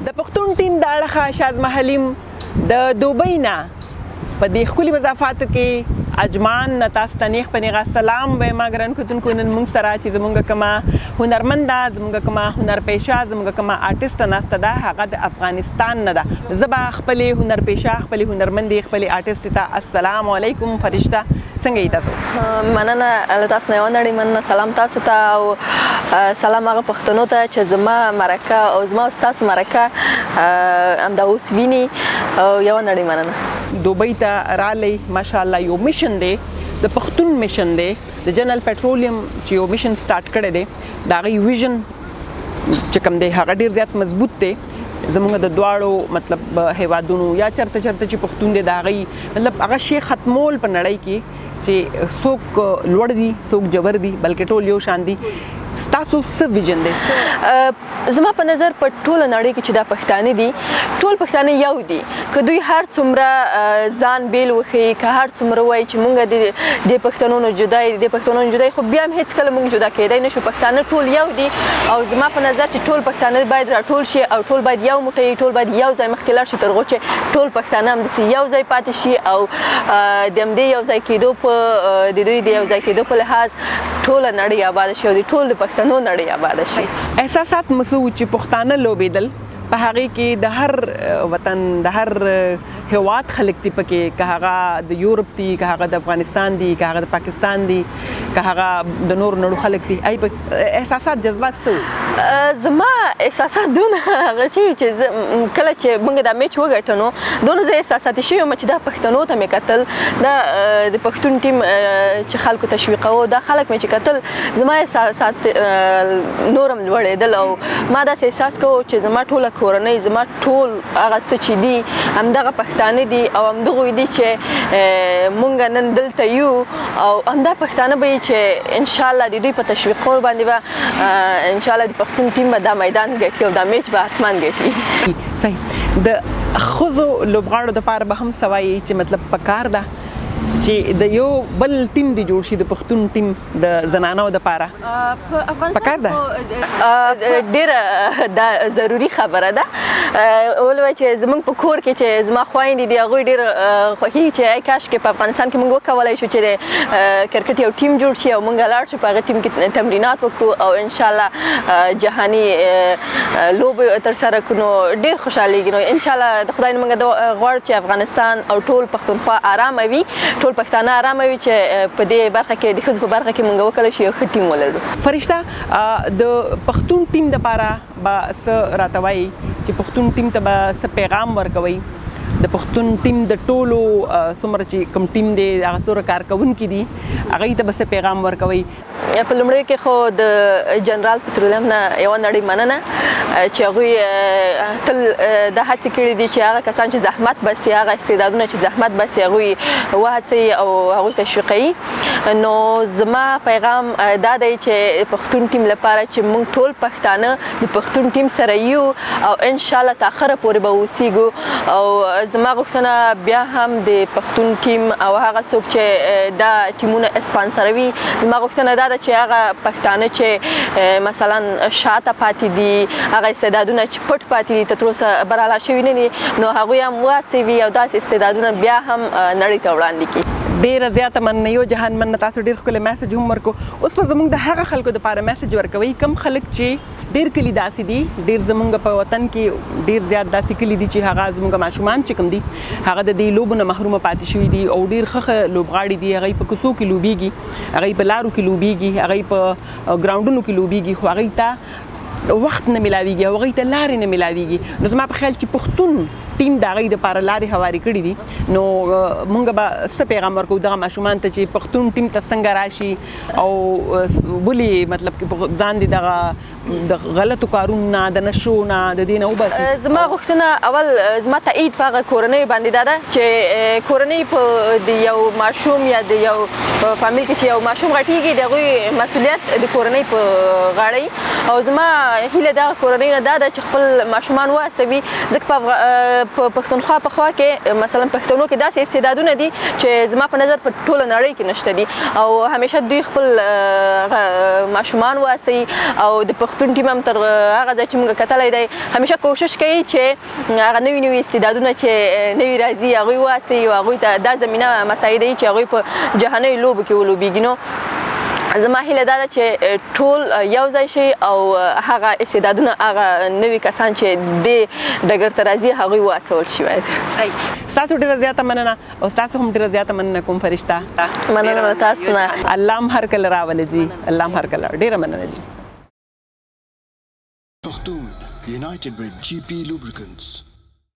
د پښتون ټیم د اړخه شازمه حلیم د دوبۍ نه په دې ښکلي مضافاتو کې اجمان نه تاسو ته نیغ په نیغه سلام وایم ګران کتونکو. نن موږ سره چې زموږ کومه هنرمنده زموږ کومه هنرپیشه زموږ کومه آرټسټ ناسته ده هغه د افغانستان نه ده. زه به خپلې هنرپیشه خپلې هنرمندې خپلې آرټسټ ته السلام علیکم فرشته څنګه یې تاسو؟ مننه له تاسو نه یوه نړۍ مننه. سلام تاسو ته او سلام هغه پښتنو ته چې زما مرکه او زما ستاسو مرکه همدا اوس ویني او یوه نړۍ مننه. دوبۍ ته رالی ماشاءالله یو میشن دی د پښتون میشن دی د جنرال پټرولیم چې یو میشن سٹارټ کړی دی د هغې ویژن چې کوم دی هغه ډېر زیات مضبوط دی. زموږ د دواړو مطلب هیوادونو یا چرته چې پښتون دی د هغې مطلب هغه شی ختمول په نړۍ کې چې څوک لوړ دي څوک جبر دي بلکې ټول یو شان دي. ستاسو څه ویژن دی؟ زما په نظر په ټوله نړۍ کې چې دا پښتانه دي ټول پښتانه یو دي. که دوی هر څومره ځان بیل وښیي که هر څومره وایي چې موږ د پښتنو نه جدا یو د پښتنو نه جدا خو بیا هم هېڅکله موږ جدا کېدی نه شو. پښتانه ټول یو دي او زما په نظر چې ټول پښتانه باید راټول شي او ټول باید یو موټی ټول باید یو ځای مخکې لاړ شي تر هغو چې ټول پښتانه همداسې یو ځای پاتې شي او د همدې یو ځای کېدو په د دوی د یو ځای کېدو په لحاظ ټوله نړۍ آباده شي او د ټول د پښتنو نړۍ آباده شي. احساسات مسو چې پښتانه لوبېدل په هغې کې د هر وطن د هر هیواد خلک دي پکې که هغه د یورپ دي که هغه د افغانستان دي که هغه د پاکستان دي که هغه د نورو نړو خلک دي. احساسات جذبات څه زما احساسات دونه هغه شوي چې کله چې موږ دا میچ وګټنو دونه زه احساساتي شوې وم چې دا پښتنو ته مې کتل دا د پښتون ټیم چې خلکو تشویقوه دا خلک مې چې کتل زما احساسات نورم لوړېدل او ما داسې احساس کوو چې زما ټوله کورنۍ زما ټول هغه څه چې دي همدغه پښتانه دي او همدغوی دي چې مونږ نن دلته یو او همدا پښتانه به چې انشاءالله د دوی په تشویقولو باندې به انشاءالله د پښتون ټیم به دا میدان ګټي او دا میچ به حتما ګټي. صحیح. د ښځو لوبغاړو دپاره به هم څه وایي چې مطلب پکار ده چې د یو بل ټیم دی جوړ شي د پښتون ټیم د زنانو دپاره پکار ده؟ ډېره دا ضروري خبره ده. ولوایي چې زموږ په کور کې چې زما خویندې دي هغوی ډېر خوښېږي چې ای کاشکې په افغانستان کې موږ وکولی شو چې د کرکټ یو ټیم جوړ شي او موږ لاړ شو په هغه ټیم کې تمرینات وکړو او انشاءالله جهاني لوبې ترسره کړو نو ډېر خوشحالېږي. نو انشاءالله د خدای نه موږ غواړو چې افغانستان او ټول پښتونخوا ارامه وي ټول پښتانه ارامه وي چې په دې برخه کې د ښځو په برخه کې موږ وکولی شو یو ښه ټیم ولرو. فرشته د پښتون ټیم دپاره به څه راته وایي چې پښتون ټیم ته به څه پیغام ورکوئ؟ د پښتون ټیم د ټولو څومره چې کوم ټیم دی هغه څومره کارکوونکي دي هغوی ته به څه پیغام ورکوئ؟ په لومړي کې خو د جنرال پټرولیم نه یوه نړۍ مننه چې هغوی تل دا هڅې کړي دي چې هغه کسان چې زحمت باسي هغه استعدادونه چې زحمت باسي هغوی وهڅوي او هغوی تشویقوي. نو زما پیغام دا دی چې پښتون ټیم لپاره چې موږ ټول پښتانه د پښتون ټیم سره یو او انشاءالله تر اخره پورې به اوسیږو او زما غوښتنه بیا هم د پښتون ټیم او هغه څوک چې دا ټیمونه اسپانسروي زما غوښتنه دا ده چې هغه پښتانه چې مثلا شاته پاتې دي هغه استعدادونه چې پټ پاتې دي تر اوسه برابر شوي نه دي نو هغوی هم وهڅوي او داسې استعدادونه بیا هم نړۍ ته وړاندې کړي. ډېره زیاته مننه یو جهان مننه. تاسو ډېر ښکلی میسج هم ورکو. اوس به زموږ د هغه خلکو دپاره میسج ورکوئ کوم خلک چې ډېر کلي داسې دي ډېر زموږ په وطن کې ډېر زیات داسې کلي دي چې هغه زموږ ماشومان چې کوم دي هغه د دې لوبو نه محرومه پاتې شوي دي او ډېر ښه لوبغاړي دي. هغوی په کوڅو کې لوبېږي هغوی په لارو کې لوبېږي هغوی په ګراونډونو کې لوبېږي خو هغوی ته وخت نه میلاویږي هغوی ته لارې نه میلاویږي. نو زما په خیال چې پښتون ټیم د هغوی دپاره لارې هوارې کړي دي نو موږ به څه پیغام ورکوو دغه ماشومان ته چې پښتون ټیم ته څنګه راشي او ولې مطلب کې ځان دې دغه د غلطو کارونو نه د نشو نه د دې نه وباسي. زما غوښتنه اول زما تایید په هغه کورنیو باندې دا ده چې کورنۍ په د یو ماشوم یا د یو فامیل کې چې یو ماشوم غټېږي د هغوی مسؤلیت د کورنۍ په غاړه او زما هیله دغه کورنیو نه دا ده چې خپل ماشومان وهڅوي ځکه په پښتونخوا په خوا کې مثلا پښتنو کې داسې استعدادونه دي چې زما په نظر په ټوله نړۍ کې نشته دي او همیشه دوی خپل ماشومان واسي او د پښتون ټیم هم تر هغه ځای چې موږ کتلی دی همیشه کوشش کوي چې هغه نوي استعدادونه چې نوي راځي هغوی واسي او هغوی ته دا زمینه مساعده وي چې هغوی په جهاني لوبو کې ولوبېږي. نو زما هیله دا ده چې ټول یو ځای شي او هغه استعدادونه هغه نوي کسان چې دې ډګر ته راځي هغوی وهڅول شي باید. ستاسو ډېره زیاته مننه او ستاسو هم ډېره زیاته مننه کوم فرشته. مننه له تاسو نه. الله هم هر کله راولي جي، الله هم هر کله. ډېره مننه جي. Pakhtun, united with GP Lubricants.